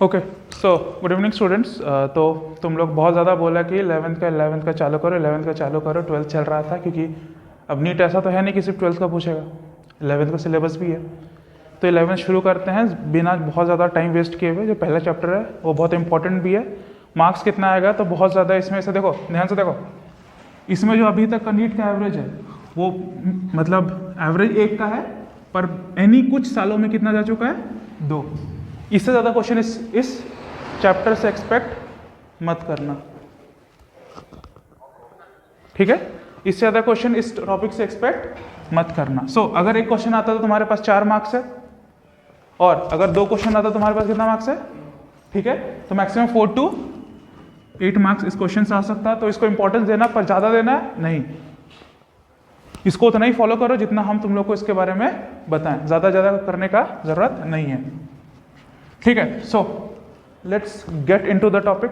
Okay so good evening students. तो तुम लोग बहुत ज़्यादा बोला कि 11th का चालू करो, 11th का चालू करो। 12th चल रहा था क्योंकि अब नीट ऐसा तो है नहीं कि सिर्फ 12th का पूछेगा, 11th का सिलेबस भी है। तो 11th शुरू करते हैं बिना बहुत ज़्यादा टाइम वेस्ट किए हुए। जो पहला चैप्टर है वो बहुत इंपॉर्टेंट भी है। मार्क्स कितना आएगा तो बहुत ज़्यादा इसमें से देखो, ध्यान से देखो, इसमें जो अभी तक का नीट का एवरेज है वो मतलब एवरेज 1 का है, पर एनी कुछ सालों में कितना जा चुका है, 2। इससे ज़्यादा क्वेश्चन इस चैप्टर से एक्सपेक्ट मत करना, ठीक है। इससे ज़्यादा क्वेश्चन इस टॉपिक से एक्सपेक्ट मत करना। सो अगर एक क्वेश्चन आता तो तुम्हारे पास 4 मार्क्स है, और अगर 2 क्वेश्चन आता तो तुम्हारे पास कितना मार्क्स है, ठीक है। तो मैक्सिमम 4 to 8 मार्क्स इस क्वेश्चन से आ सकता है। तो इसको इंपॉर्टेंस देना, पर ज़्यादा देना है नहीं। इसको उतना ही फॉलो करो जितना हम तुम लोग को इसके बारे में बताएं, ज़्यादा करने का ज़रूरत नहीं है, ठीक है। So let's get into the topic.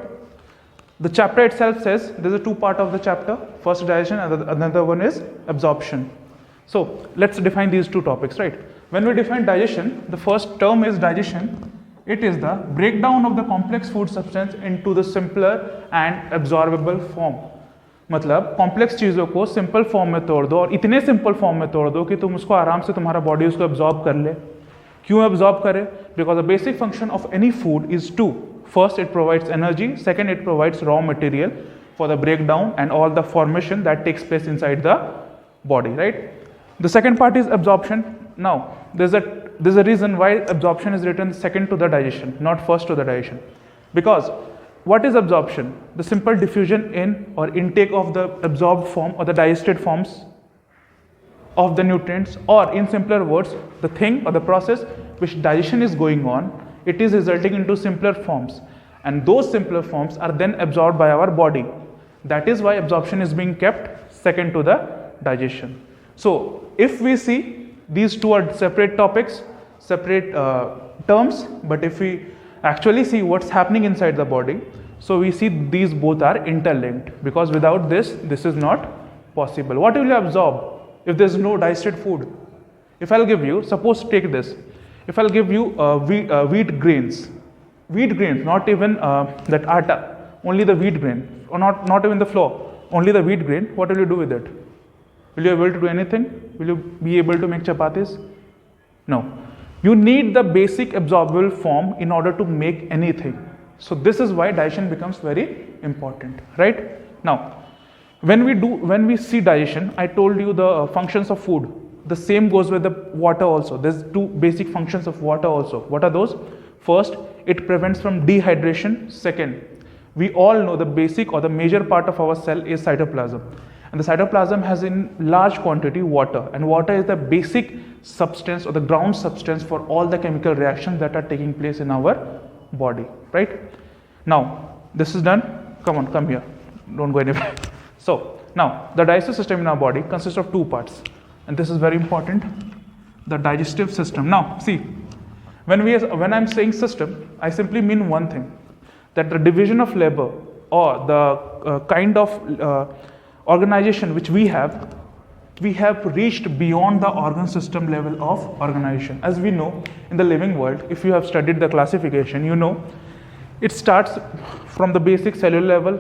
The chapter itself says there's a 2 part of the chapter. First digestion and another one is absorption. So let's define these 2 topics, right? When we define digestion, the first term is digestion. It is the breakdown of the complex food substance into the simpler and absorbable form. मतलब complex चीज़ों को simple form में तोड़ दो, और इतने simple form में तोड़ दो कि तुम उसको आराम से तुम्हारा बॉडी उसको एब्जॉर्ब कर ले। क्यों एब्जॉर्ब करे? Because the basic function of any food is 2. First, it provides energy. Second, it provides raw material for the breakdown and all the formation that takes place inside the body, right? The second part is absorption. Now, there's a reason why absorption is written second to the digestion, not first to the digestion. Because what is absorption? The simple diffusion in or intake of the absorbed form or the digested forms of the nutrients, or in simpler words, the thing or the process which digestion is going on, it is resulting into simpler forms, and those simpler forms are then absorbed by our body. That is why absorption is being kept second to the digestion. So if we see, these 2 are separate topics, separate terms, but if we actually see what's happening inside the body, so we see these both are interlinked, because without this is not possible. What will you absorb if there's no digested food? If I'll give you, suppose take this, if I'll give you wheat grains, not even that atta, only the wheat grain, or not even the flour, only the wheat grain, what will you do with it? Will you be able to do anything? Will you be able to make chapatis? No. You need the basic absorbable form in order to make anything. So this is why digestion becomes very important, right? Now, when we see digestion, I told you the functions of food. The same goes with the water also. There's 2 basic functions of water also. What are those? First, it prevents from dehydration. Second, we all know the basic or the major part of our cell is cytoplasm. And the cytoplasm has in large quantity water. And water is the basic substance or the ground substance for all the chemical reactions that are taking place in our body, right? Now, this is done. Come here. Don't go anywhere. So, now, the digestive system in our body consists of 2 parts. And this is very important, the digestive system. Now, see, when I'm saying system, I simply mean one thing, that the division of labor or the kind of organization which we have reached beyond the organ system level of organization. As we know, in the living world, if you have studied the classification, you know, it starts from the basic cellular level,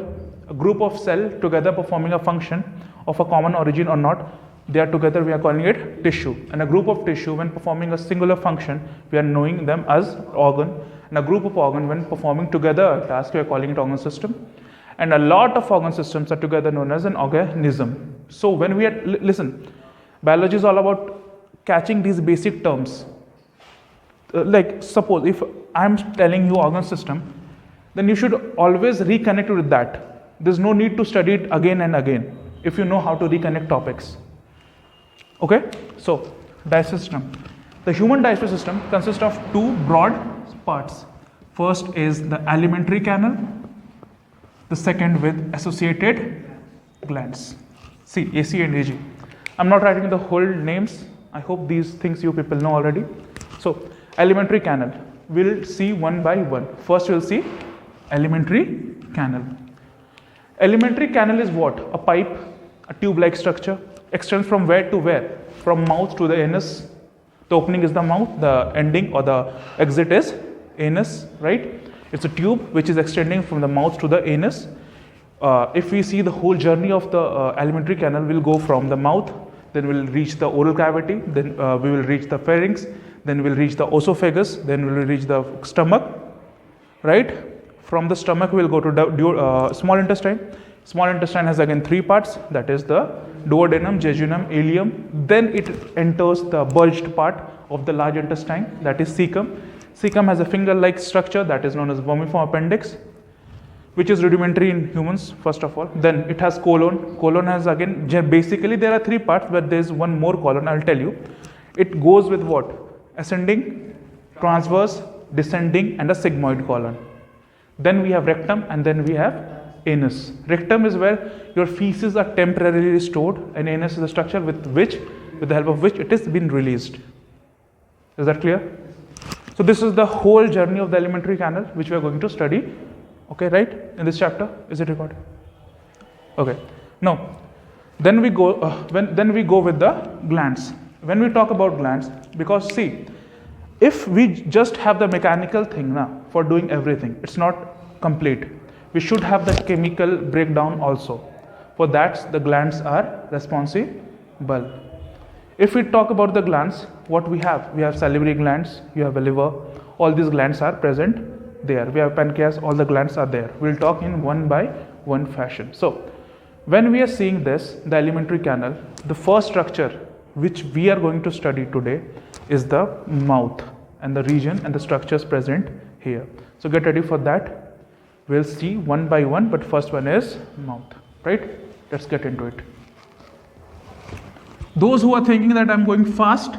a group of cells together performing a function of a common origin or not. They are together, we are calling it tissue. And a group of tissue, when performing a singular function, we are knowing them as organ. And a group of organ, when performing together a task, we are calling it organ system. And a lot of organ systems are together known as an organism. So when we are, listen, biology is all about catching these basic terms. Like suppose if I'm telling you organ system, then you should always reconnect with that. There's no need to study it again and again if you know how to reconnect topics. Okay, so digestive system. The human digestive system consists of 2 broad parts. First is the alimentary canal, the second with associated glands. See, AC and AG. I'm not writing the whole names. I hope these things you people know already. So, alimentary canal. We'll see one by one. First, we'll see alimentary canal. Alimentary canal is what? A pipe, a tube-like structure. Extends from where to where? From mouth to the anus. The opening is the mouth, the ending or the exit is anus, right? It's a tube which is extending from the mouth to the anus. If we see the whole journey of the alimentary canal, will go from the mouth, then we'll reach the oral cavity, then we will reach the pharynx, then we'll reach the esophagus, then we'll reach the stomach, right? From the stomach we'll go to the small intestine. Small intestine has again three parts, that is the duodenum, jejunum, ileum. Then it enters the bulged part of the large intestine, that is cecum. Cecum has a finger-like structure that is known as vermiform appendix, which is rudimentary in humans first of all. Then it has colon. Colon has again, basically there are three parts, but there is one more colon, I'll tell you. It goes with what? Ascending, transverse, descending, and a sigmoid colon. Then we have rectum, and then we have anus. Rectum is where your feces are temporarily stored, and anus is the structure with the help of which it is been released. Is that clear? So this is the whole journey of the alimentary canal which we are going to study. Okay, right? In this chapter, is it recorded? Okay. Now, then we go with the glands. When we talk about glands, because see, if we just have the mechanical thing now for doing everything, it's not complete. We should have the chemical breakdown also. For that, the glands are responsible. If we talk about the glands, what we have salivary glands, you have a liver, all these glands are present there. We have pancreas, all the glands are there. We'll talk in one by one fashion. So, when we are seeing this, the alimentary canal, the first structure which we are going to study today is the mouth and the region and the structures present here. So, get ready for that. We'll see one by one, but first one is mouth, right? Let's get into it. Those who are thinking that I'm going fast,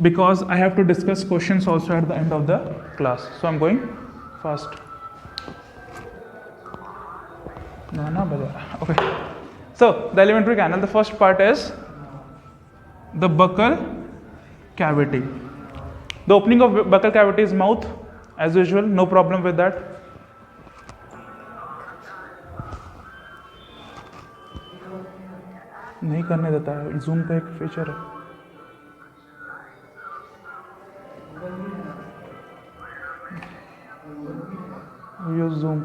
because I have to discuss questions also at the end of the class, so I'm going fast. Okay. So the alimentary canal, the first part is the buccal cavity. The opening of buccal cavity is mouth, as usual, no problem with that. नहीं करने देता है, zoom का एक feature है. Use zoom.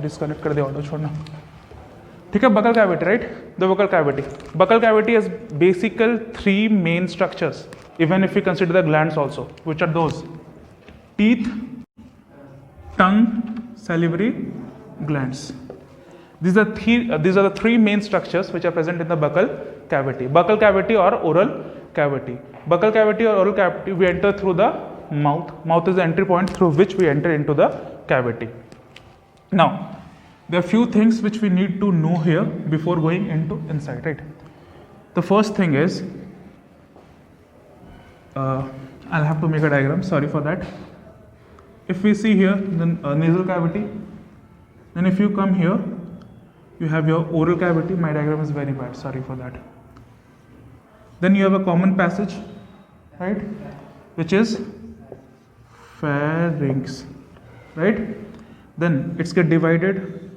Disconnect कर दे audio छोड़ना. ठीक है, buccal cavity, right? The buccal cavity. Buccal cavity has basically three main structures. Even if we consider the glands also, which are those? Teeth, tongue, salivary glands. These are the three main structures which are present in the buccal cavity. Buccal cavity or oral cavity. Buccal cavity or oral cavity, we enter through the mouth. Mouth is the entry point through which we enter into the cavity. Now, there are few things which we need to know here before going into inside, right? The first thing is, I'll have to make a diagram, sorry for that. If we see here the nasal cavity, then if you come here, you have your oral cavity. My diagram is very bad, sorry for that. Then you have a common passage, right, which is pharynx, right? Then it's get divided.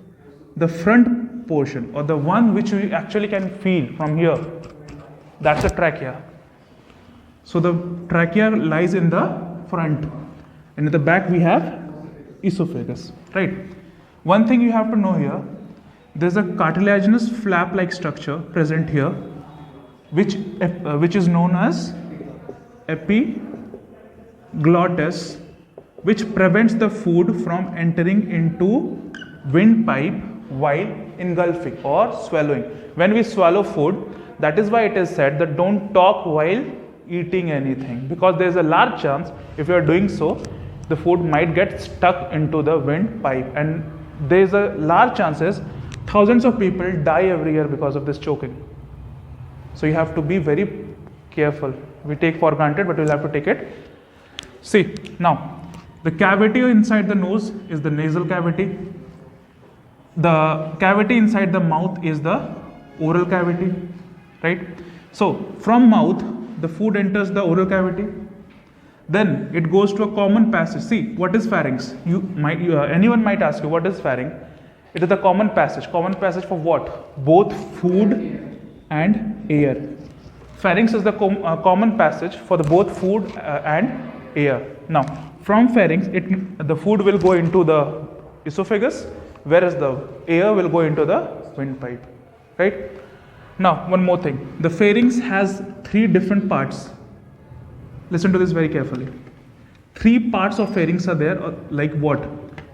The front portion, or the one which we actually can feel from here, that's the trachea. So the trachea lies in the front, and in the back we have esophagus, right? One thing you have to know here, there's a cartilaginous flap-like structure present here, which is known as epiglottis, which prevents the food from entering into windpipe while engulfing or swallowing. When we swallow food, that is why it is said that don't talk while eating anything, because there is a large chance if you are doing so, the food might get stuck into the windpipe, and there is a large chances thousands of people die every year because of this choking. So you have to be very careful. We take for granted, but we'll have to take it. See, now the cavity inside the nose is the nasal cavity. The cavity inside the mouth is the oral cavity, right? So from mouth, the food enters the oral cavity, then it goes to a common passage. See, what is pharynx? Anyone might ask you, what is pharynx? It is the common passage. Common passage for what? Both food and air. Pharynx is the common passage for the both food and air. Now, from pharynx, the food will go into the esophagus, whereas the air will go into the windpipe. Right? Now, one more thing. The pharynx has 3 different parts. Listen to this very carefully. 3 parts of pharynx are there, like what?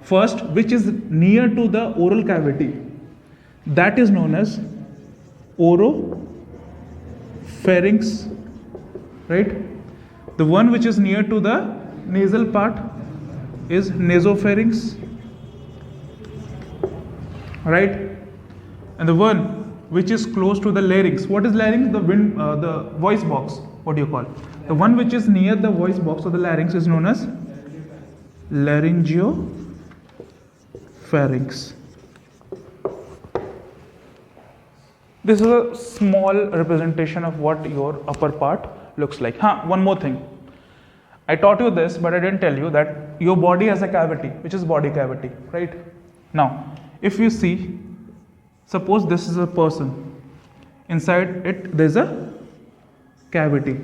First, which is near to the oral cavity, that is known as oropharynx, right? The one which is near to the nasal part is nasopharynx, right? And the one which is close to the larynx, what is larynx? The voice box. What do you call? The one which is near the voice box or the larynx is known as laryngopharynx. This is a small representation of what your upper part looks like. One more thing. I taught you this, but I didn't tell you that your body has a cavity, which is body cavity, right? Now, if you see, suppose this is a person. Inside it, there's a cavity.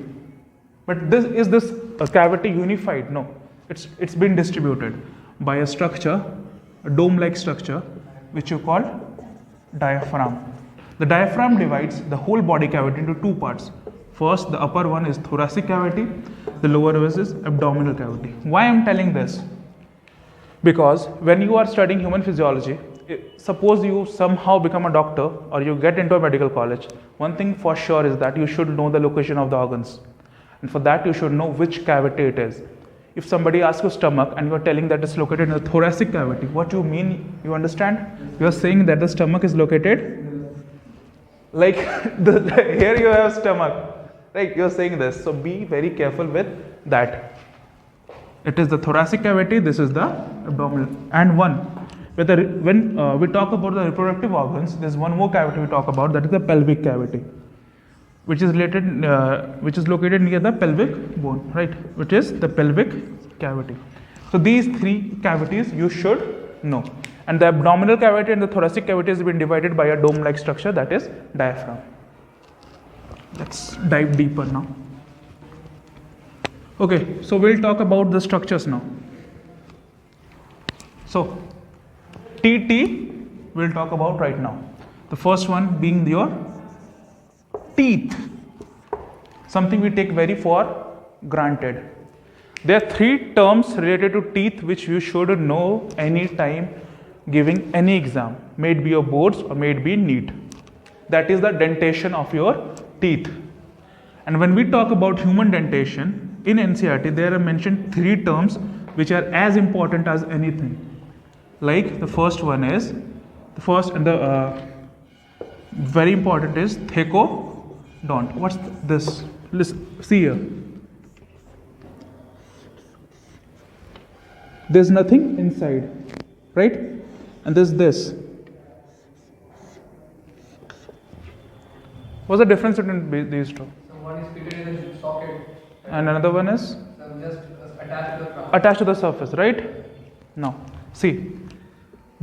But is this a cavity unified? No. It's been distributed by a structure, a dome-like structure, which you call diaphragm. The diaphragm divides the whole body cavity into 2 parts. First, the upper one is thoracic cavity, the lower one is abdominal cavity. Why I am telling this? Because when you are studying human physiology, suppose you somehow become a doctor or you get into a medical college, one thing for sure is that you should know the location of the organs. And for that, you should know which cavity it is. If somebody asks you stomach and you are telling that it's located in the thoracic cavity, what you mean? You understand? You are saying that the stomach is located like here you have stomach, right? You are saying this. So be very careful with that. It is the thoracic cavity. This is the abdominal. And when we talk about the reproductive organs, there's one more cavity we talk about. That is the pelvic cavity, which is located near the pelvic bone, right? Which is the pelvic cavity. So these 3 cavities you should know. And the abdominal cavity and the thoracic cavity has been divided by a dome-like structure, that is diaphragm. Let's dive deeper now. Okay, so we'll talk about the structures now. So TT we'll talk about right now. The first one being your teeth, something we take very for granted. There are 3 terms related to teeth which you should know any time giving any exam, may it be your boards or may it be NEET. That is the dentation of your teeth. And when we talk about human dentation in NCERT, there are mentioned 3 terms which are as important as anything. Like the first one is very important is thecodont. What's this? Listen, see here. There's nothing inside, right? And there's this. What's the difference between these 2? So one is fitted in the socket, and another one is just attached to the surface, right? Now, see,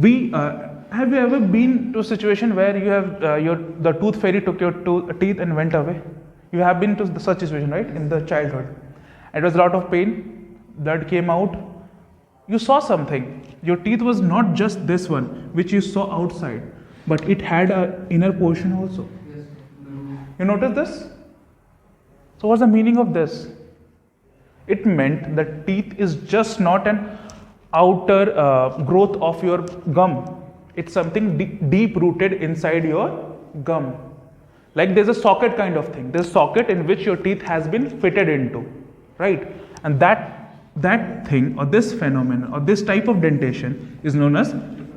have you ever been to a situation where you have the tooth fairy took your teeth and went away? You have been to such situation, right? In the childhood, it was a lot of pain, blood came out. You saw something. Your teeth was not just this one, which you saw outside, but it had an inner portion also. Yes. You notice this? So what's the meaning of this? It meant that teeth is just not an outer growth of your gum. It's something deep rooted inside your gum. Like there's a socket kind of thing. There's a socket in which your teeth has been fitted into, right? And that thing or this phenomenon or this type of dentation is known as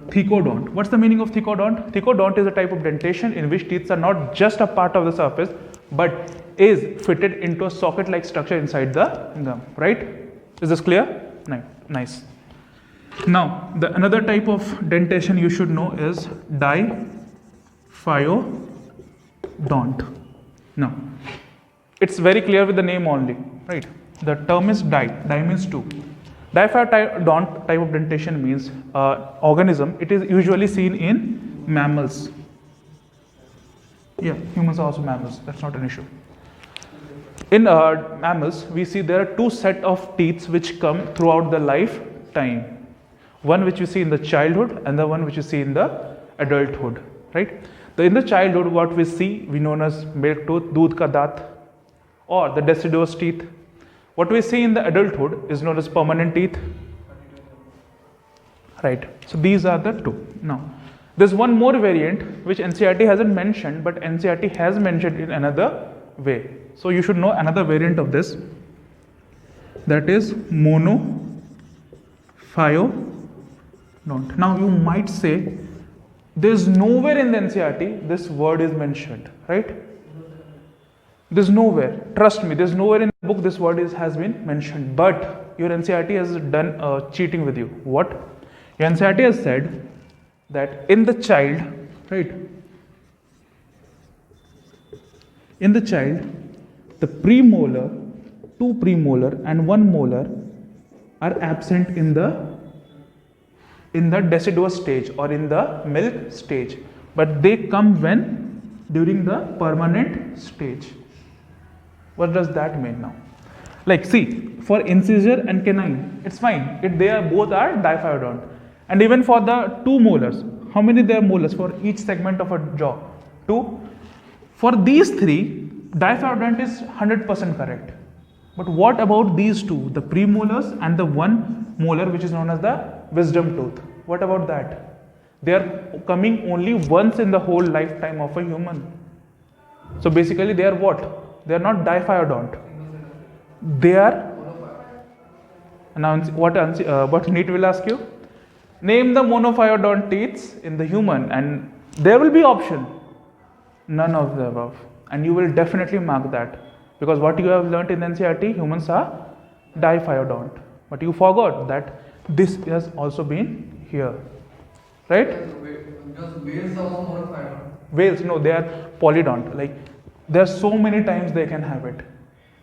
thecodont. What's the meaning of thecodont? Thecodont is a type of dentation in which teeth are not just a part of the surface but is fitted into a socket-like structure inside the gum, right? Is this clear? Nice. Now, another type of dentation you should know is diphyodont. Now, it's very clear with the name only, right? The term is di means 2. Diphyodont type of dentation means organism. It is usually seen in mammals. Yeah, humans are also mammals. That's not an issue. In mammals, we see there are two set of teeth which come throughout the lifetime. One which you see in the childhood and the one which you see in the adulthood, right? In the childhood, what we see, we known as milk tooth, doodh ka daat, or the deciduous teeth. What we see in the adulthood is known as permanent teeth, right? So these are the two. Now, there's one more variant which NCERT hasn't mentioned, but NCERT has mentioned in another way. So you should know another variant of this. That is monophyodont. Now you might say, there's nowhere in the NCERT this word is mentioned, right? There's nowhere. Trust me, there's nowhere in the book this word has been mentioned. But your NCERT has done cheating with you. What? Your NCERT has said that in the child, right? In the child, the premolar, two premolar and one molar are absent in the deciduous stage or in the milk stage, but they come when? During the permanent stage. What does that mean now? Like, see, for incisor and canine, it's fine. They are both are diphyodont. And even for the two molars, how many there are molars for each segment of a jaw? 2. For these three, diphyodont is 100% correct. But what about these two, the premolars and the one molar which is known as the wisdom tooth? What about that? They are coming only once in the whole lifetime of a human. So basically they are what? They are not diphyodont. They are, now what NEET will ask you? Name the monophyodont teeth in the human, and there will be option. None of the above. And you will definitely mark that. Because what you have learnt in NCERT, humans are diphyodont. But you forgot that this has also been here. Right? Because whales are also monophyodont. Whales, no, they are polydont. Like, there are so many times they can have it.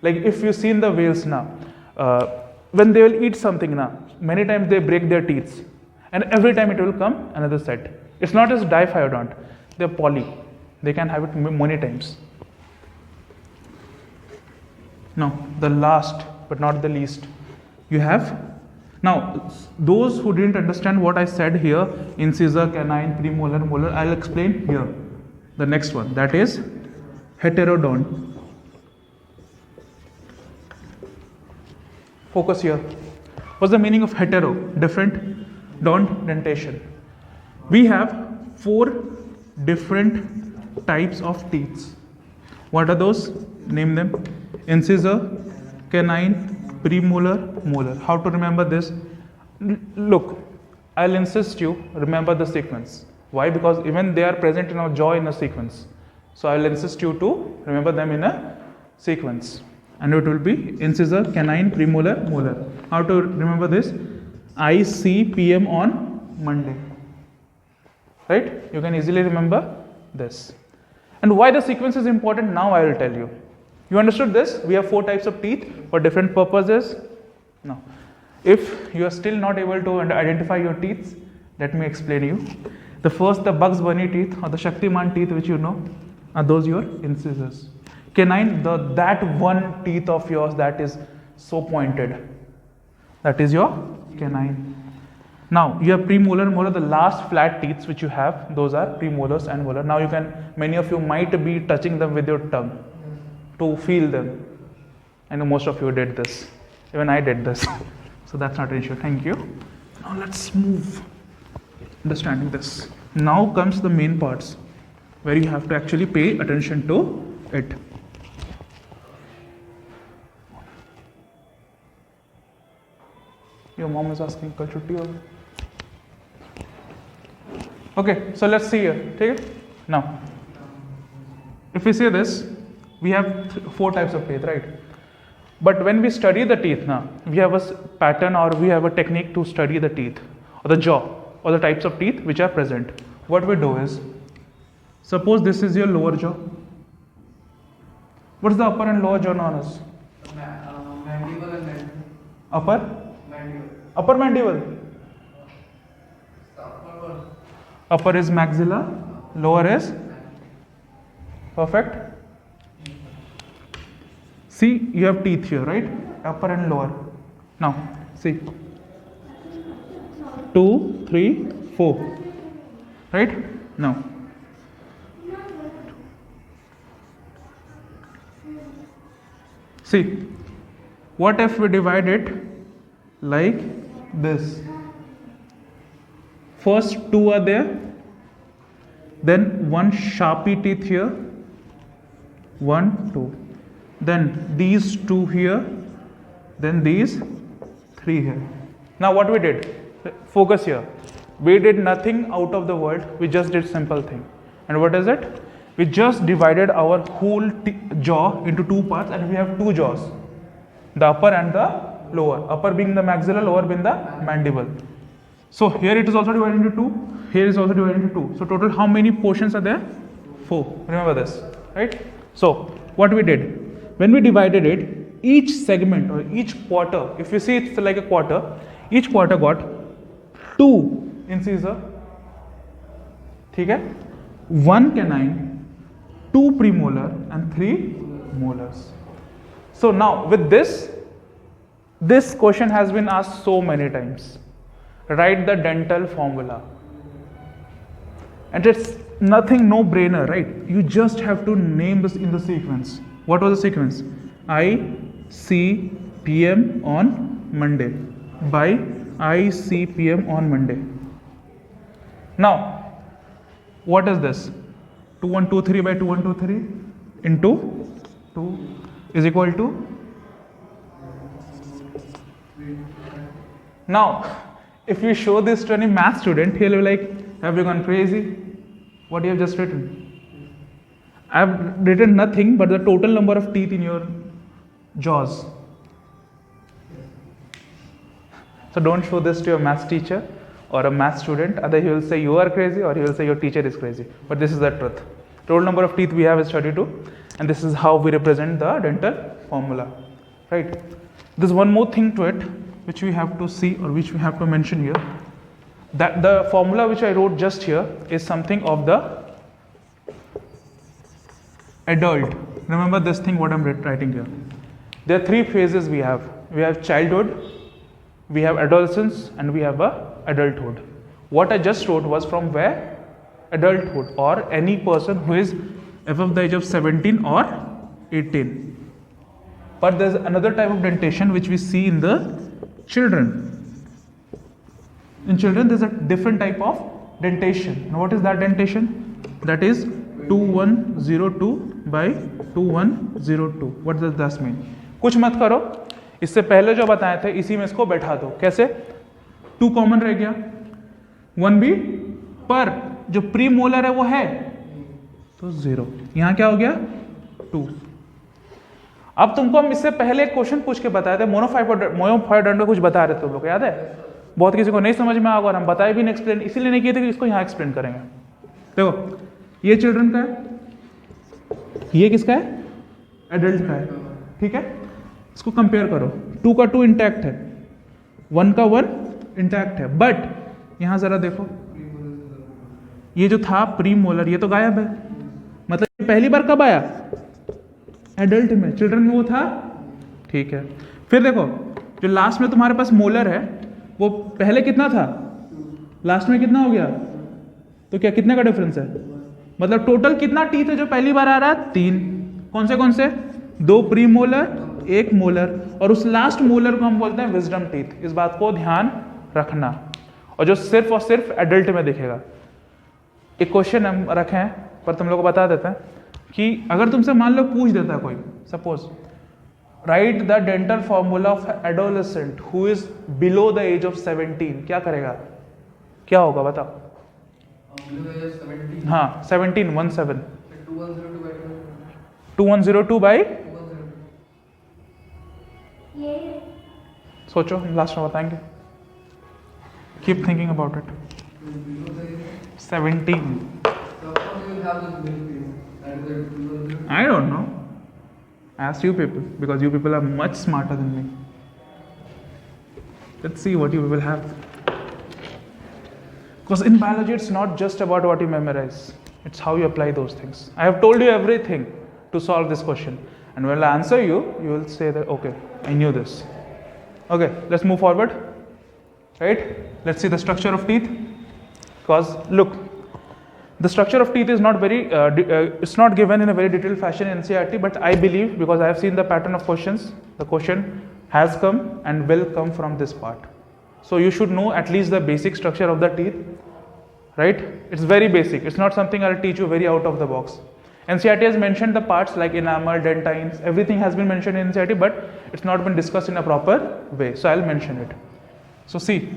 Like, if you seen the whales now, when they will eat something now, many times they break their teeth. And every time it will come another set. It's not as diphyodont. They're poly. They can have it many times. Now, the last but not the least, you have. Now, those who didn't understand what I said here, incisor, canine, premolar, molar, I'll explain here. The next one, that is heterodont. Focus here. What's the meaning of hetero? Different. Don't dentation. We have 4 different types of teeth. What are those? Name them. Incisor, canine, premolar, molar. How to remember this? Look, I'll insist you remember the sequence. Why? Because even they are present in our jaw in a sequence. So I'll insist you to remember them in a sequence. And it will be incisor, canine, premolar, molar. How to remember this? I see PM on Monday. Right? You can easily remember this. And why the sequence is important, now I will tell you. You understood this? We have 4 types of teeth for different purposes. Now, if you are still not able to identify your teeth, let me explain you. The first, the Bugs Bunny teeth or the Shaktiman teeth, which you know, are those your incisors. Canine, that one teeth of yours that is so pointed, that is your canine. Now you have premolar and molar, the last flat teeth which you have, those are premolars and molar. Now many of you might be touching them with your tongue to feel them. I know most of you did this. Even I did this. So that's not an issue. Thank you. Now let's move. Understanding this. Now comes the main parts where you have to actually pay attention to it. Your mom is asking, kal chutti hogi? Okay, so let's see here. Okay? Now, if we say this, we have 4 types of teeth, right? But when we study the teeth now, we have a pattern or we have a technique to study the teeth or the jaw or the types of teeth which are present. What we do is, suppose this is your lower jaw. What is the upper and lower jaw known as? Mandible and mandible. Upper? Mandible. upper mandible. Upper is maxilla, lower is perfect. See, you have teeth here, right? Upper and lower. Now, see. 2, 3, 4. Right? Now. See, what if we divide it like this? First two are there, then one sharpie teeth here, 1, 2, then these two here, then these 3 here. Now what we did, focus here, we did nothing out of the world, we just did simple thing. And what is it? We just divided our whole jaw into 2 parts, and we have 2 jaws, the upper and the lower, upper being the maxilla, lower being the mandible. So here it is also divided into 2, here is also divided into 2. So total how many portions are there? 4. Remember this, right? So what we did, when we divided it, each segment or each quarter, if you see it's like a quarter, each quarter got 2 incisor, ठीक है? 1 canine, 2 premolar and 3 molars. So now with this question has been asked so many times. Write the dental formula, and it's nothing, no brainer, right? You just have to name this in the sequence. What was the sequence? ICPM on Monday, by ICPM on Monday. Now what is this? 2123 by 2123 into 2 is equal to, now if you show this to any math student, he'll be like, have you gone crazy? What you have just written? I have written nothing but the total number of teeth in your jaws. So don't show this to your math teacher or a math student, either he will say you are crazy or he will say your teacher is crazy. But this is the truth. Total number of teeth we have is 32, and this is how we represent the dental formula, right? There's one more thing to it which we have to see, or which we have to mention here, that the formula which I wrote just here is something of the adult. Remember this thing what I'm writing here. There are 3 phases we have. We have childhood, we have adolescence, and we have adulthood. What I just wrote was from where? Adulthood, or any person who is above the age of 17 or 18. But there's another type of dentation which we see in the children. In children there's a different type of dentation. And what is that dentation? That is 2102 by 2102. What does that mean? कुछ मत करो, इससे पहले जो बताए थे इसी में इसको बैठा दो. कैसे? 2 कॉमन रह गया, 1 भी, पर जो प्री मोलर है वो है तो 0. यहां क्या हो गया? 2. अब तुमको हम इससे पहले एक क्वेश्चन पूछ के बताए थे, मोनोफाइडोडेंट में कुछ बता रहे थे तुम लोग, याद है? बहुत किसी को नहीं समझ में आएगा और हम बताए भी नहीं, एक्सप्लेन इसीलिए नहीं किए थे कि इसको यहाँ एक्सप्लेन करेंगे. देखो ये चिल्ड्रन का है, ये किसका है? एडल्ट का है, ठीक है? इसको कंपेयर करो, 2 का 2 इंटैक्ट है, 1 का 1 इंटैक्ट है, बट यहां जरा देखो, ये जो था प्री मोलर ये तो गायब है. मतलब ये पहली बार कब आया? एडल्ट में. चिल्ड्रन में वो था, ठीक है. फिर देखो जो लास्ट में तुम्हारे पास मोलर है वो पहले कितना था, लास्ट में कितना हो गया, तो क्या कितने का डिफरेंस है? मतलब टोटल कितना टीथ है जो पहली बार आ रहा है? 3. कौन से? 2 प्री मोलर, 1 मोलर, और उस लास्ट मोलर को हम बोलते हैं विजडम टीथ. इस बात को ध्यान रखना. और जो सिर्फ और सिर्फ एडल्ट में दिखेगा. एक क्वेश्चन हम रखे हैं पर तुम लोग को बता देते हैं कि अगर तुमसे मान लो पूछ देता है कोई, suppose right the dental formula of adolescent who is below the age of 17, क्या करेगा? क्या होगा बताओ? हाँ 17 17 2102 बाई, सोचो, हम लास्ट में बताएंगे. Keep thinking about it. 17. I don't know. Ask you people, because you people are much smarter than me. Let's see what you will have. Because in biology, it's not just about what you memorize, it's how you apply those things. I have told you everything to solve this question. And when I answer you, you will say that, okay, I knew this. Okay, let's move forward. Right? Let's see the structure of teeth. Because look, the structure of teeth is not very, it's not given in a very detailed fashion in NCERT, but I believe, because I have seen the pattern of questions, the question has come and will come from this part. So you should know at least the basic structure of the teeth, right? It's very basic. It's not something I'll teach you very out of the box. NCERT has mentioned the parts like enamel, dentines, everything has been mentioned in NCERT, but it's not been discussed in a proper way. So I'll mention it. So see,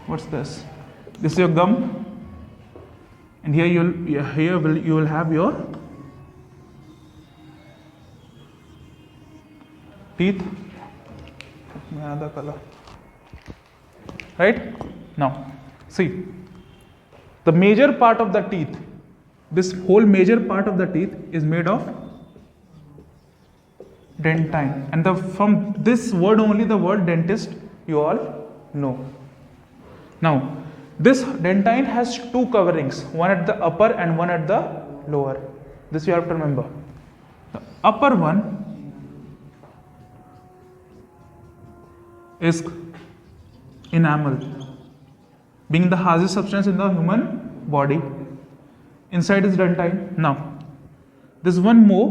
what's this? This is your gum, and here you will have your teeth. Another color. Right? Now, see, the major part of the teeth, this whole major part of the teeth is made of dentine, and from this word only, the word dentist, you all know. Now, this dentine has two coverings, one at the upper and one at the lower. This you have to remember. The upper one is enamel, being the hardest substance in the human body. Inside is dentine. Now, this one more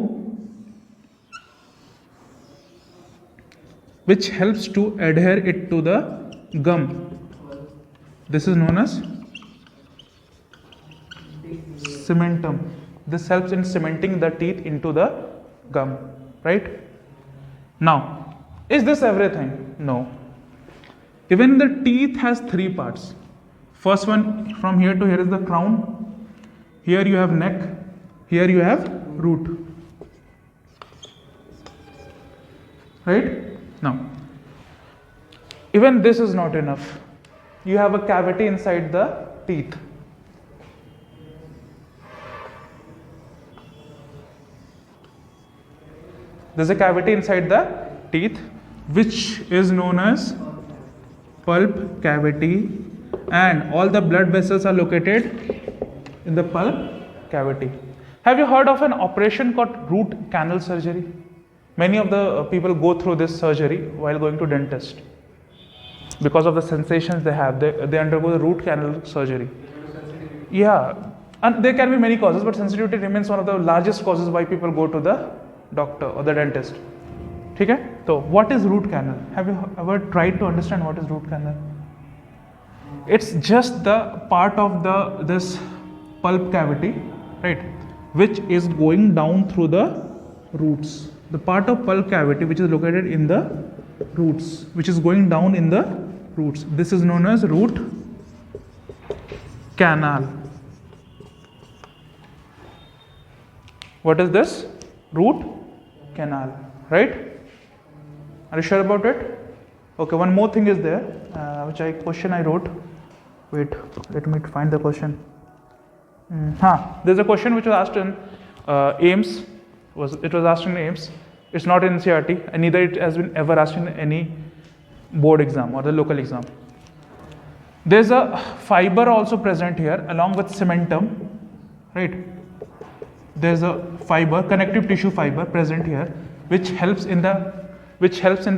which helps to adhere it to the gum. This is known as cementum. This helps in cementing the teeth into the gum, right? Now, is this everything? No. Even the teeth has three parts. First one, from here to here is the crown. Here you have neck. Here you have root. Right? Now, even this is not enough. You have a cavity inside the teeth. There's a cavity inside the teeth which is known as pulp cavity, and all the blood vessels are located in the pulp cavity. Have you heard of an operation called root canal surgery? Many of the people go through this surgery while going to dentist. Because of the sensations they have, they undergo the root canal surgery. Yeah, and there can be many causes, but sensitivity remains one of the largest causes why people go to the doctor or the dentist. Okay? So, what is root canal? Have you ever tried to understand what is root canal? It's just the part of this pulp cavity, right, which is going down through the roots. The part of pulp cavity which is located in the roots, which is going down in the roots. This is known as root canal. What is this? Root canal, right? Are you sure about it? Okay, one more thing is there, question I wrote. Wait, let me find the question. There's a question which was asked in AIMS. It was asked in AIMS. It's not in NCERT, and neither it has been ever asked in any board exam or the local exam. There's a fiber also present here along with cementum, right? There's a fiber, connective tissue fiber present here, which helps in the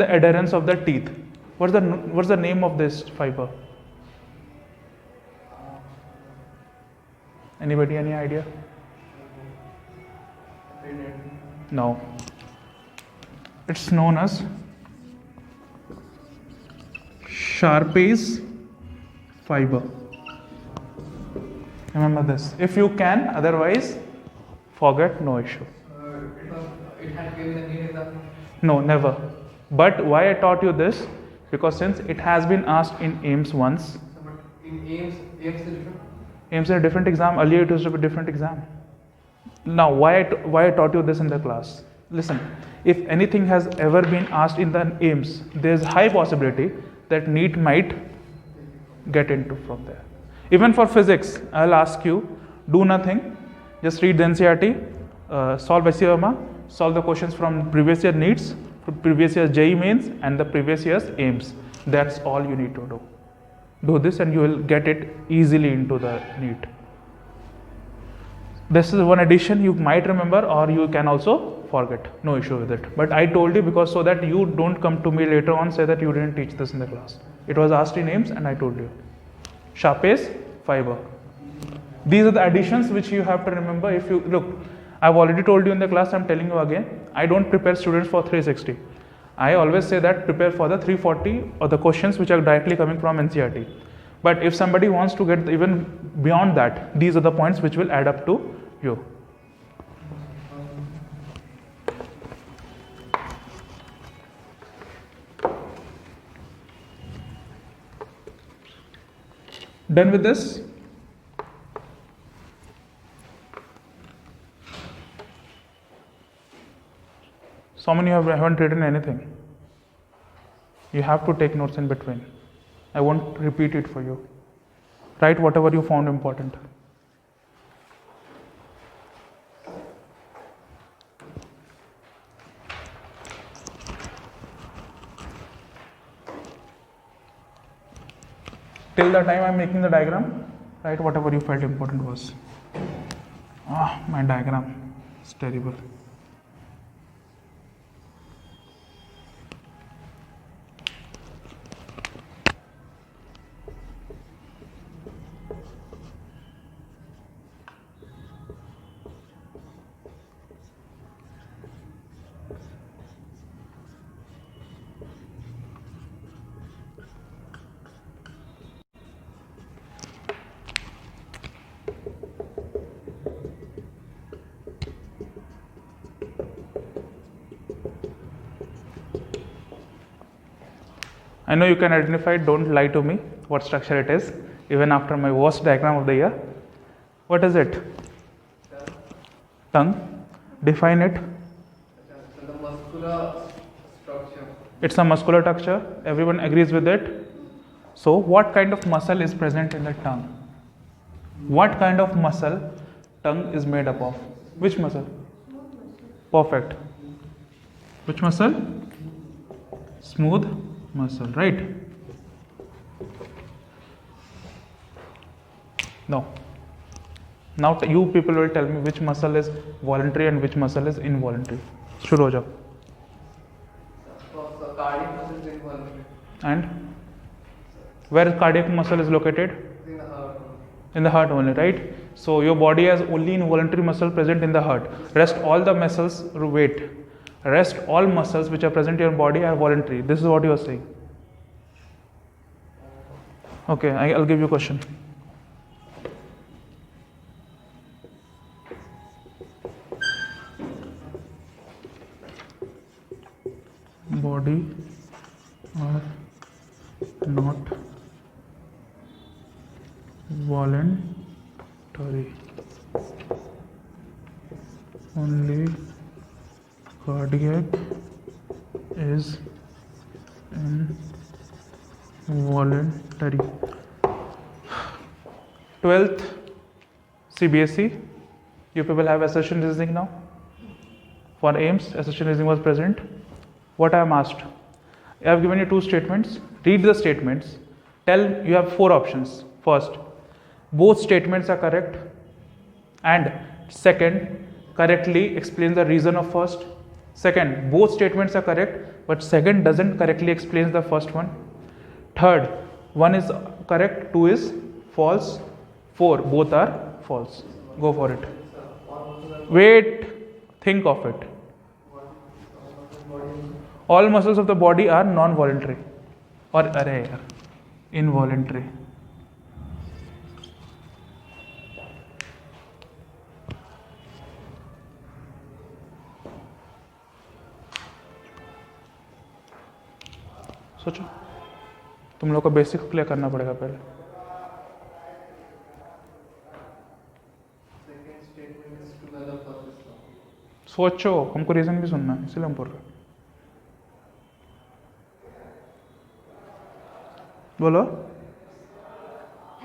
adherence of the teeth. What's the name of this fiber? Anybody, any idea? No. It's known as Sharpey's fiber. Remember this. If you can, otherwise, forget, no issue. It had given the name in the. No, never. But why I taught you this? Because since it has been asked in AIMS once. But in AIMS is different. AIMS is a different exam. Earlier it was a different exam. Now, why I taught you this in the class? Listen, if anything has ever been asked in the AIMS, there is high possibility that NEET might get into from there. Even for physics, I'll ask you, do nothing, just read the NCERT, solve SC Verma, solve the questions from previous year NEETs previous year's JEE mains and the previous year's AIMS. That's all you need to do. Do this and you will get it easily into the NEET. This is one addition you might remember, or you can also forget. No issue with it. But I told you because so that you don't come to me later on say that you didn't teach this in the class. It was asked in AIMS and I told you. Sharpes fiber. These are the additions which you have to remember. If you look, I've already told you in the class, I'm telling you again, I don't prepare students for 360. I always say that prepare for the 340 or the questions which are directly coming from NCERT. But if somebody wants to get even beyond that, these are the points which will add up to you. Done with this? So many haven't written anything. You have to take notes in between. I won't repeat it for you. Write whatever you found important. Till the time I am making the diagram, write whatever you felt important was. My diagram is terrible. I know you can identify it, don't lie to me what structure it is, even after my worst diagram of the year. What is it? Tongue. Define it. The muscular structure. It's a muscular structure. Everyone agrees with it. So, what kind of muscle is present in the tongue? What kind of muscle tongue is made up of? Which muscle? Perfect. Which muscle? Smooth muscle, right? No. Now you people will tell me which muscle is voluntary and which muscle is involuntary. शुरू हो जाओ. So cardiac muscle is involuntary. And where cardiac muscle is located? In the heart. In the heart only, right? So your body has only involuntary muscle present in the heart. Rest all the muscles, wait. Rest all muscles which are present in your body are voluntary. This is what you are saying. Okay, I'll give you a question. Body are not voluntary. Only cardiac is involuntary. 12th CBSE. You people have assertion reasoning now? For AIMS, assertion reasoning was present. What I am asked? I have given you two statements. Read the statements. Tell, you have four options. First, both statements are correct. And second, correctly explain the reason of first. Second, both statements are correct, but second doesn't correctly explain the first one. Third, one is correct, two is false, four, both are false. Go for it. Wait, think of it. All muscles of the body are non-voluntary or involuntary. सोचो, तुम लोग को basic clear करना पड़ेगा पहले. सोचो, हमको reason भी सुनना है, इसलिए हम बोल रहे. बोलो.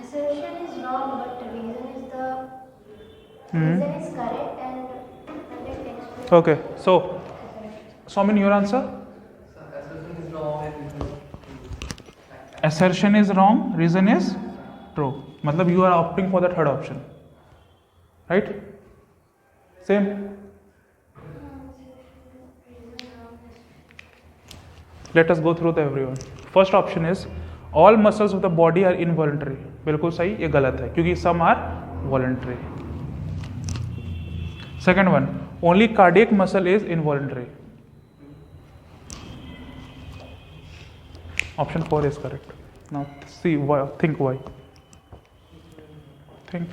Assertion is wrong, but the reason is correct and correct explanation. Okay, so Somin, your answer? assertion is wrong, reason is true. मतलब you are opting for the third option, right? Same. Let us go through the everyone. First option is all muscles of the body are involuntary. बिल्कुल सही, ये गलत है क्योंकि some are voluntary. Second one, only cardiac muscle is involuntary. Option 4 is correct. Now see why, think why. Think.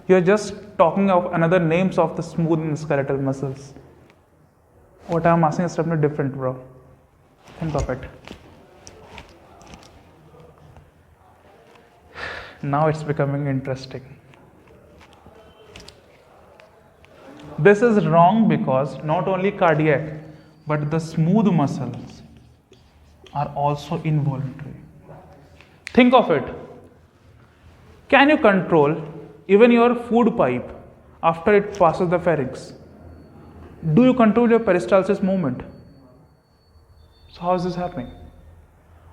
You are just talking of another names of the smooth and skeletal muscles. What I am asking is something different, bro. Think of it. Now it's becoming interesting. This is wrong because not only cardiac but the smooth muscles are also involuntary. Think of it. Can you control even your food pipe after it passes the pharynx? Do you control your peristalsis movement? So how is this happening?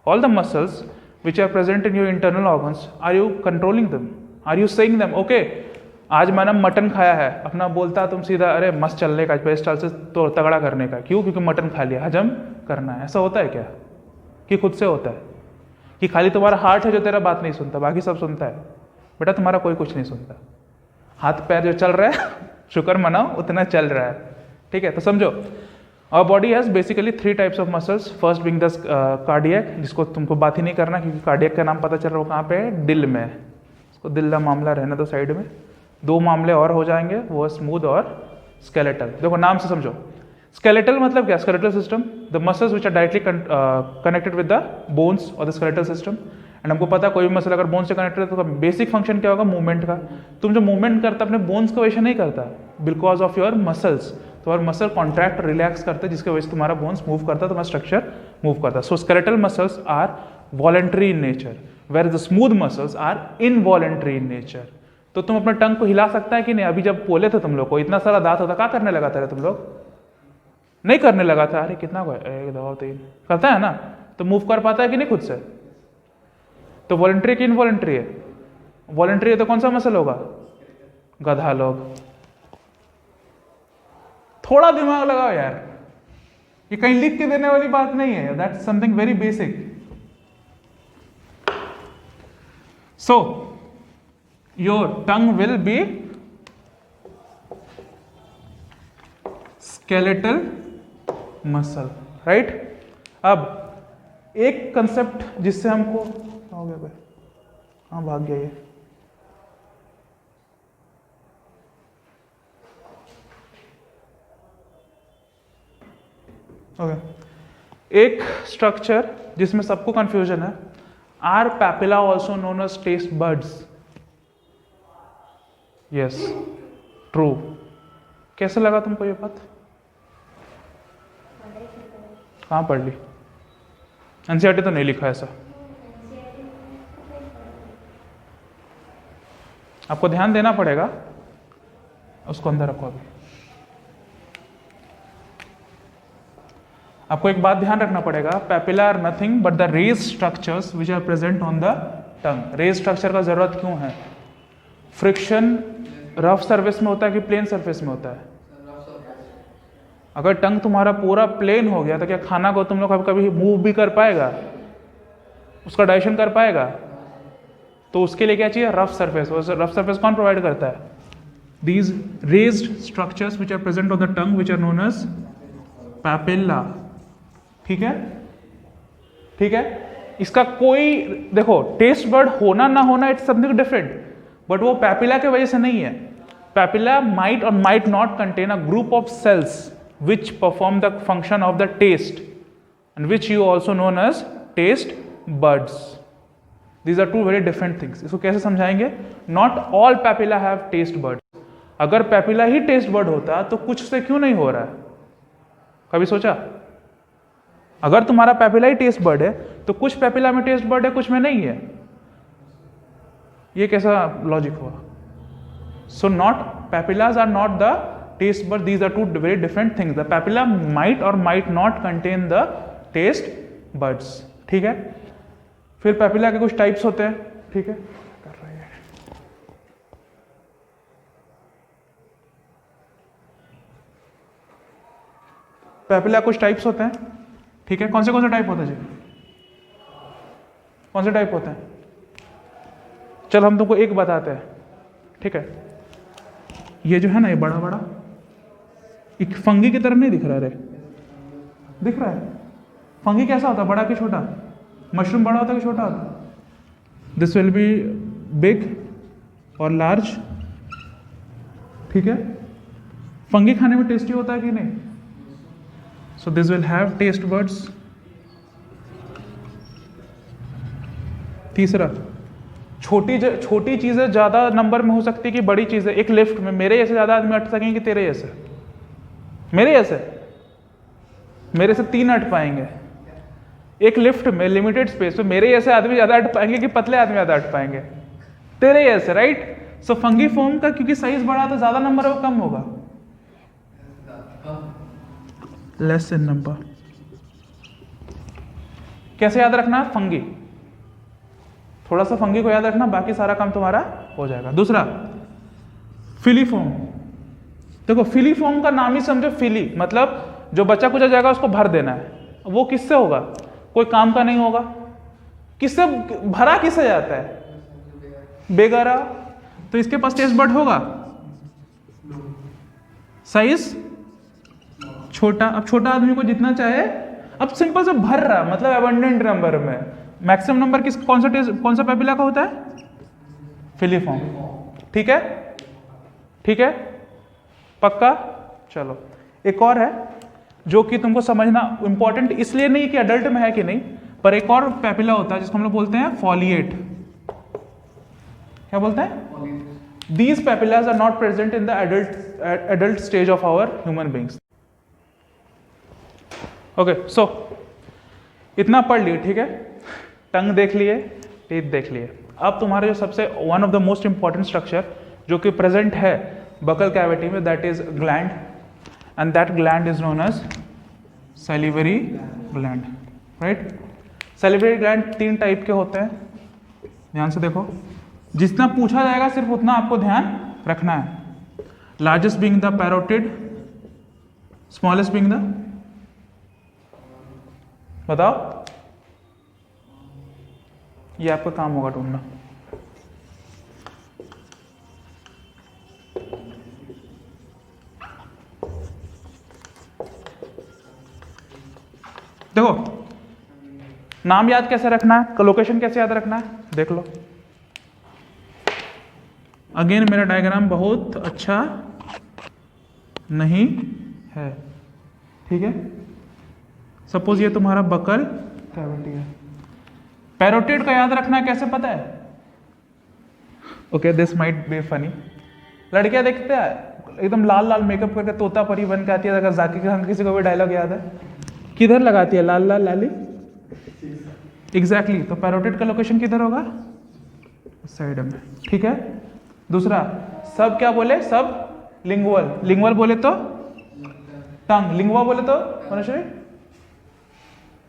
All the muscles which are present in your internal organs, are you controlling them? Are you saying them, okay, आज मैंने mutton खाया है, अपना बोलता तुम सीधा अरे मस्त चलने का, पेरिस्टाल्सिस तो तगड़ा करने का, क्यों? क्योंकि मटन खा लिया, हजम करना है। ऐसा होता है क्या? कि खुद से होता है? कि खाली तुम्हारा हार्ट है जो तेरा बात नहीं सुनता, बाकी सब सुनता है? बेटा तुम्हारा कोई कुछ नहीं सुनता। हाथ पैर जो चल रहा है शुक्र मनाओ उतना चल रहा है, ठीक है? तो समझो, our body has basically 3 types of muscles. First being the cardiac, जिसको तुमको बात ही नहीं करना क्योंकि कार्डियक का नाम पता चल रहा है वो कहाँ पे है, दिल में। इसको दिल का मामला रहना तो साइड में। 2 मामले और हो जाएंगे, वो स्मूथ और स्केलेटल। देखो नाम से समझो, स्केलेटल मतलब क्या? Skeletal system, the muscles which are directly connected with the bones और द स्केलेटल सिस्टम। एंड हमको पता है कोई भी मसल अगर बोन से कनेक्टेड है तो बेसिक फंक्शन क्या होगा? मूवमेंट का। तुम जो मूवमेंट करता अपने बोन्स का वजह से नहीं करता, बिकॉज ऑफ योर मसल्स। तुम्हारे मसल कॉन्ट्रैक्ट रिलैक्स करते हैं जिसकी वजह से तुम्हारा बोन्स मूव करता है, तुम्हारा स्ट्रक्चर मूव करता है। So skeletal muscles are voluntary in nature, where the smooth muscles are involuntary in nature. तो तुम अपने टंग को हिला सकता है कि नहीं? अभी जब बोले थे तुम लोग को इतना सारा दांत होता, क्या करने लगा था तुम लोग? नहीं करने लगा था। अरे कितना 1 2 3 करता है ना, तो मूव कर पाता है कि नहीं खुद से? तो वॉलंटरी कि इनवॉलंटरी है? वॉलंटरी है तो कौन सा मसल होगा? गधा लोग। थोड़ा दिमाग लगाओ यार, ये कहीं लिख के देने वाली बात नहीं है, that's something very basic. So your tongue will be skeletal muscle, right? अब एक कंसेप्ट जिससे हमको क्या हो गया भाई, हाँ भाग गया ये। ओके, एक स्ट्रक्चर जिसमें सबको कंफ्यूजन है, are papilla also known as taste buds? Yes, true. कैसे लगा तुमको ये बात? कहाँ पढ़ ली? एनसीईआरटी तो नहीं लिखा ऐसा। आपको ध्यान देना पड़ेगा, उसको अंदर रखो। अभी आपको एक बात ध्यान रखना पड़ेगा, papilla are nothing but the raised structures which are present on the tongue. Raised structure का जरूरत क्यों है? फ्रिक्शन रफ सरफेस में होता है कि प्लेन सरफेस में होता है? अगर टंग तुम्हारा पूरा प्लेन हो गया तो क्या खाना को तुम लोग कभी मूव भी कर पाएगा? उसका डाइजेशन कर पाएगा? तो उसके लिए क्या चाहिए? Rough surface. रफ सरफेस कौन प्रोवाइड करता है? These raised structures which are present on the tongue which are known as papilla. ठीक है, ठीक है। इसका कोई देखो, टेस्ट बर्ड होना ना होना इट्स समथिंग डिफरेंट, बट वो पैपिला के वजह से नहीं है। पैपिला माइट और might not contain a group of cells which perform the function of the taste and which you also known as taste buds. These are two very different things. इसको कैसे समझाएंगे? Not all papilla have taste buds. अगर papilla ही taste bud होता तो कुछ से क्यों नहीं हो रहा है? कभी सोचा? अगर तुम्हारा पैपिला ही टेस्ट बर्ड है तो कुछ पैपिला में टेस्ट बर्ड है, कुछ में नहीं है। ये कैसा लॉजिक हुआ? So not papillas are not the taste bud, these are two very different things. The papilla might or might not contain the taste buds. ठीक है, फिर papilla के कुछ types होते हैं. ठीक है, कर रहे हैं. papilla कुछ types होते हैं. ठीक है, कौन से टाइप होते हैं जी? कौन से टाइप होते हैं? चल हम तुमको एक बताते हैं. ठीक है, ये जो है ना, ये बड़ा बड़ा एक फंगी की तरह नहीं दिख रहा है. दिख रहा है? फंगी कैसा होता है, बड़ा कि छोटा? मशरूम बड़ा होता है कि छोटा होता है? दिस विल बी बिग और लार्ज. ठीक है, फंगी खाने में टेस्टी होता है कि नहीं? So this will have taste buds. तीसरा, छोटी चीजें ज्यादा नंबर में हो सकती है कि बड़ी चीजें. एक लिफ्ट में मेरे जैसे ज्यादा आदमी अट सकेंगे कि तेरे जैसे? मेरे जैसे? मेरे से 3 अट पाएंगे. एक लिफ्ट में लिमिटेड स्पेस में मेरे जैसे आदमी ज्यादा अट पाएंगे कि पतले आदमी ज्यादा अट पाएंगे? तेरे जैसे, राइट? सो फंगी फॉर्म का क्योंकि साइज बड़ा तो ज्यादा नंबर है वो कम होगा. Less in number. कैसे याद रखना? फंगी. थोड़ा सा फंगी को याद रखना, बाकी सारा काम तुम्हारा हो जाएगा. दूसरा, फिलीफॉर्म. देखो, फिलीफॉर्म का नाम ही समझो. फिली मतलब जो बच्चा कुचा जाएगा उसको भर देना है. वो किससे होगा? कोई काम का नहीं होगा. किससे भरा? किससे जाता है? बेगारा. तो इसके पास टेस्ट बड होगा. साइज छोटा. अब छोटा आदमी को जितना चाहे, अब सिंपल से भर रहा, मतलब अबंडेंट नंबर में. मैक्सिमम नंबर कौन सा पेपिला का होता है? फिलीफॉर्म. ठीक है, ठीक है, पक्का. चलो, एक और है जो कि तुमको समझना इंपॉर्टेंट इसलिए नहीं कि अडल्ट में है कि नहीं, पर एक और पेपिला होता है जिसको हम लोग बोलते हैं फॉलिएट. क्या बोलते हैं? These papillae are not present in the adult stage of our human beings. Okay, so इतना पढ़ लिए. ठीक है, टंग देख लिए, टीथ देख लिए. अब तुम्हारे जो सबसे one of the most important structure जो कि प्रेजेंट है बकल कैविटी में, that is gland. And that gland is known as salivary gland. Right? Salivary gland 3 type के होते हैं. ध्यान से देखो, जितना पूछा जाएगा सिर्फ उतना आपको ध्यान रखना है. Largest being the parotid, smallest being the, बताओ. ये आपका काम होगा ढूंढना. देखो, नाम याद कैसे रखना है, लोकेशन कैसे याद रखना है, देख लो. अगेन मेरा डायग्राम बहुत अच्छा नहीं है. ठीक है, सपोज ये तुम्हारा बकल कैविटी है. पैरोटिड का याद रखना है, कैसे पता है? Okay, this might be funny. लड़कियां देखते हैं एकदम लाल लाल मेकअप करके तोता परी बन के आती है. अगर जाकिर खान किसी को भी डायलॉग याद है, किधर लगाती है? लाल लाल लाली. एग्जैक्टली. तो पैरोटिड का लोकेशन किधर होगा? साइड में. ठीक है. दूसरा, सब क्या बोले? सब लिंगुअल. लिंगुअल बोले तो टंग. लिंगुआ बोले तो मनुष्य.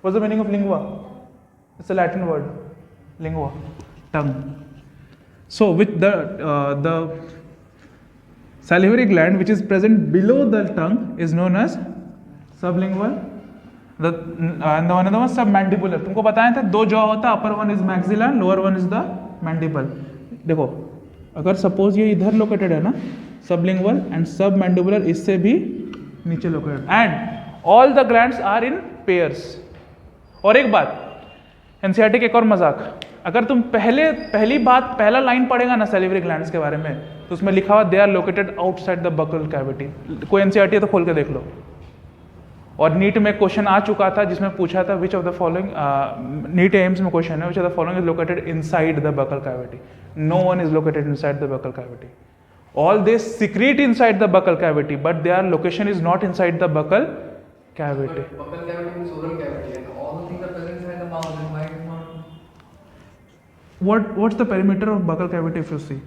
What's the meaning of lingua? It's a Latin word, lingua, tongue. So, with the salivary gland which is present below the tongue is known as sublingual. And the another one submandibular. तुमको बताया था 2 jaw होता है, upper one is maxilla, lower one is the mandible. देखो, अगर suppose ये इधर located है ना, sublingual and submandibular इससे भी नीचे located. And all the glands are in pairs. और एक बात, एनसीईआरटी के एक और मजाक, अगर तुम पहला लाइन पढ़ेगा ना सैलिवरी ग्लैंड्स के बारे में, तो उसमें लिखा हुआ they are located outside the buccal cavity. कोई एनसीईआरटी है तो खोल के देख लो. और नीट में क्वेश्चन आ चुका था जिसमें पूछा था which of the following, NEET AIIMS में क्वेश्चन है, which of the following is located inside the buccal cavity. No one is located inside the buccal cavity. All they secrete inside the buccal cavity, but their location is not inside the buccal cavity. Buccal cavity means oral cavity, and all the things are present inside the mouth. And why is not? What's the perimeter of buccal cavity if you see?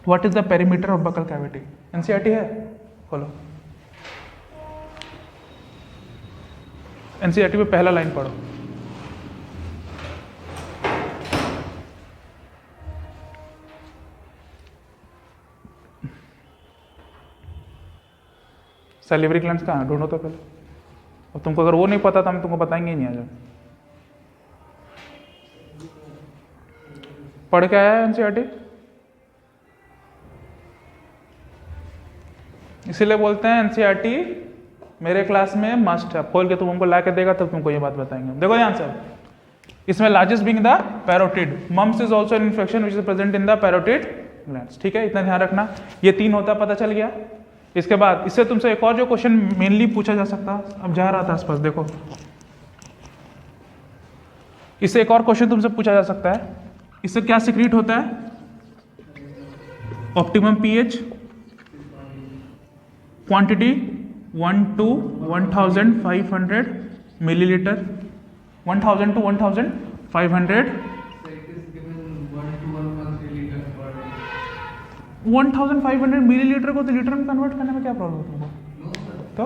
What is the perimeter of buccal cavity? NCERT है, खोलो NCERT पे पहला line पढ़ो। Salivary glands कहाँ है, ढूंढो तो पहले। अब तुमको अगर वो नहीं पता तो हम तुमको बताएंगे ही नहीं। आज पढ़ के आया है एनसीईआरटी, इसीलिए बोलते हैं एनसीईआरटी मेरे क्लास में मस्ट है। खोल के तुम हमको ला के देगा तब तुमको ये बात बताएंगे। देखो ध्यान से, इसमें largest being the parotid, mumps is also an infection which is present in the parotid glands. ठीक है, इतना ध्यान रखना। ये 3 होता है, पता चल गया। इसके बाद इससे तुमसे एक और जो क्वेश्चन मेनली पूछा जा सकता, अब जा रहा था आसपास, देखो इससे एक और क्वेश्चन तुमसे पूछा जा सकता है। इससे क्या सीक्रेट होता है? Optimum pH, quantity 1 to 1500 millilitre, 1000 to 1500, So it is given 1 to 1.3 liters per day. 1500 millilitre को तो लीटर में कन्वर्ट करने में क्या प्रॉब्लम है तुमको? No sir. तो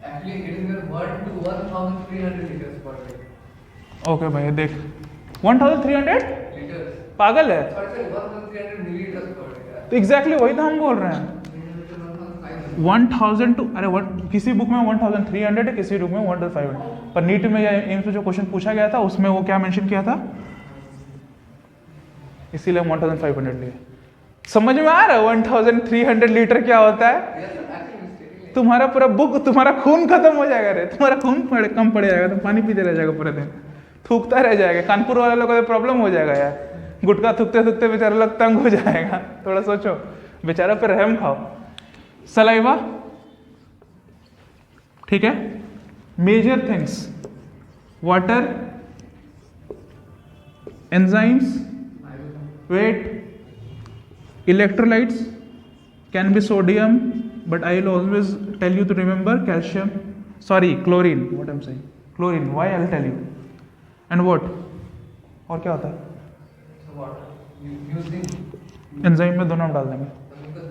Actually it is given 1 to 1300 liters per day. Okay भाई देख 1300 Liters. पागल है Sorry 1300 milliliters per day. तो एग्जैक्टली वही तो हम बोल रहे हैं। 1000 टू अरे किसी बुक में 1300 है, किसी बुक में 1500, पर नीट में या एम्स में जो क्वेश्चन पूछा गया था उसमें वो क्या मेंशन किया था, इसीलिए 1500 लिए। समझ में आ रहा है 1300 लीटर क्या होता है? Yes sir, actually mistakenly. तुम्हारा पूरा बुक, तुम्हारा खून खत्म हो जाएगा रे, तुम्हारा खून कम पड़ जाएगा, तुम पानी पीते रह जाएगा पूरे दिन, थूकता रह जाएगा। कानपुर वाले लोगों को प्रॉब्लम हो जाएगा यार, गुटखा थूकते थूकते बेचारा लोग तंग हो जाएगा। थोड़ा सोचो, बेचारा पे रहम खाओ। सलाइवा, ठीक है। Major things, water, enzymes, wet, electrolytes, can be sodium, but I will always tell you to remember calcium, sorry chlorine, what I'm saying chlorine, why I'll tell you, and what और क्या होता है? So what? Using enzyme में दोनों हम डाल देंगे, the mucus.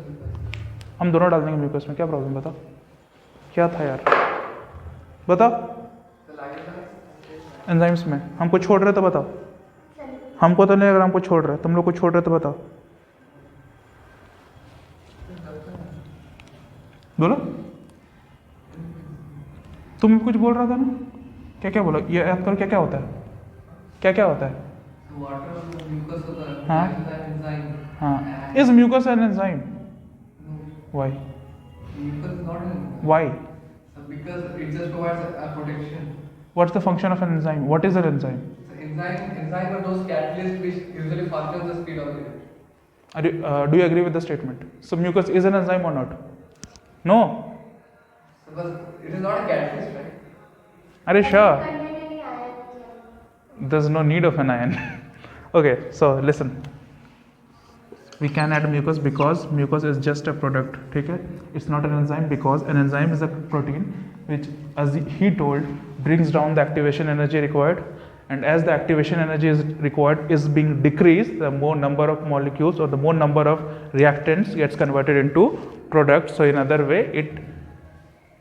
हम दोनों डाल देंगे म्यूकस में, क्या प्रॉब्लम? बताओ क्या था यार, बताओ। The lysine. एंजाइम्स में हमको छोड़ रहे तो बताओ, हमको तो नहीं, अगर हमको छोड़ रहे, तुम लोग को छोड़ रहे तो बताओ, बोलो। तुम कुछ बोल रहा था ना, क्या क्या बोला, ये याद करो क्या क्या होता है, क्या क्या होता है? So water is the mucus of the हाँ। enzyme. हाँ, And- is mucus an enzyme? No, why? mucus is not an enzyme. Why? So because it just provides a protection. What's the function of an enzyme? What is an enzyme? So enzyme are those catalysts which usually function the speed of the reaction. Do you agree with the statement? So mucus is an enzyme or not? No. So but it is not a catalyst, right? Are you sure? There's no need of an ion. Okay, so listen. We can add mucus because mucus is just a product. ठीक है? It's not an enzyme because an enzyme is a protein which, as he told, brings down the activation energy required. And as the activation energy is required is being decreased, the more number of molecules or the more number of reactants gets converted into products. So in other way,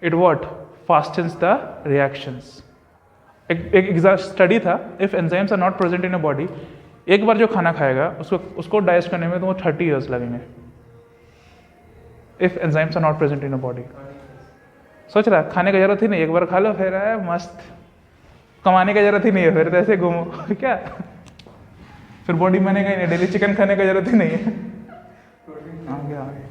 it what fastens the reactions. एक study था, if enzymes are not present in a body, एक बार जो खाना खाएगा उसको digest करने में तो वो 30 इयर्स लगेंगे। If enzymes are not present in a body, सोच रहा है खाने की जरूरत ही नहीं, एक बार खा लो फिर है मस्त, कमाने की जरूरत ही नहीं है, फिर तो ऐसे घूमो क्या, फिर बॉडी बनेगा ही नहीं, डेली चिकन खाने की जरूरत ही नहीं है। आगे आगे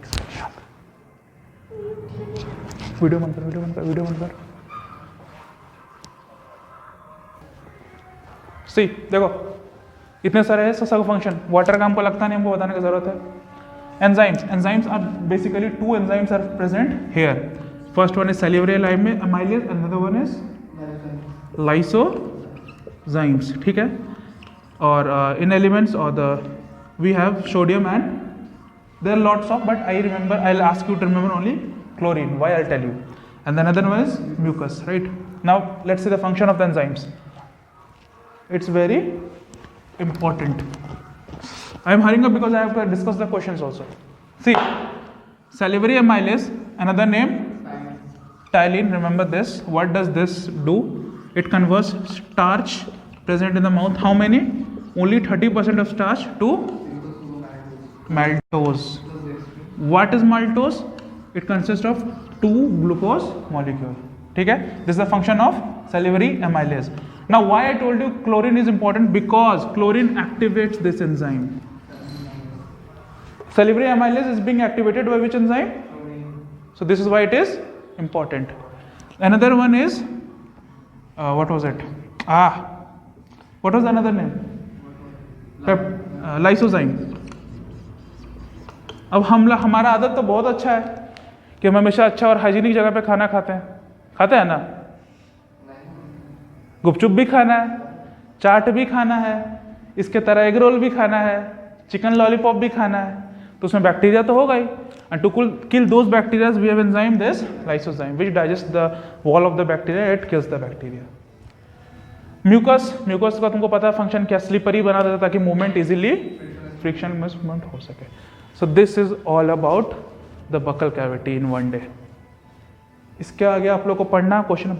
वीडियो बंद कर, वीडियो बंद कर, वीडियो बंद कर। सी देखो इतने सारे हैं सब फंक्शन, वाटर का हमको लगता नहीं, हमको बताने की जरूरत है। Enzymes are basically 2 enzymes are present here. First one is salivary amylase, another one is lysozymes, ठीक है। और इन एलिमेंट्स और the we have sodium and there lots of, but I remember, I will ask you to remember only chlorine, why I'll tell you, and then another one is mucus, right? Now let's see the function of the enzymes. It's very important. I am hurrying up because I have to discuss the questions also. See, salivary amylase, another name ptyalin. Remember this. What does this do? It converts starch present in the mouth. How many? Only 30% of starch to maltose. What is maltose? It consists of 2 glucose molecule. ठीक है? This is the function of salivary amylase. Now, why I told you chlorine is important? Because chlorine activates this enzyme. Salivary amylase is being activated by which enzyme? So this is why it is important. Another one is what was it? What was another name? Lysozyme. अब हमारा आदत तो बहुत अच्छा है कि हम हमेशा अच्छा और हाइजीनिक जगह पे खाना खाते हैं ना। गुपचुप भी खाना है, चाट भी खाना है, इसके तरह एग रोल भी खाना है, चिकन लॉलीपॉप भी खाना है, तो उसमें बैक्टीरिया तो होगा ही। And to kill those bacteria we have enzyme this lysozyme which digest the wall of the bacteria, it kills the bacteria. Mucus का तुमको पता है फंक्शन क्या? स्लिपरी बना देता है ताकि मूवमेंट इजीली फ्रिक्शन मूवमेंट हो सके। So this is all about the buccal cavity in one day. इसके आगे आप लोग को पढ़ना क्वेश्चन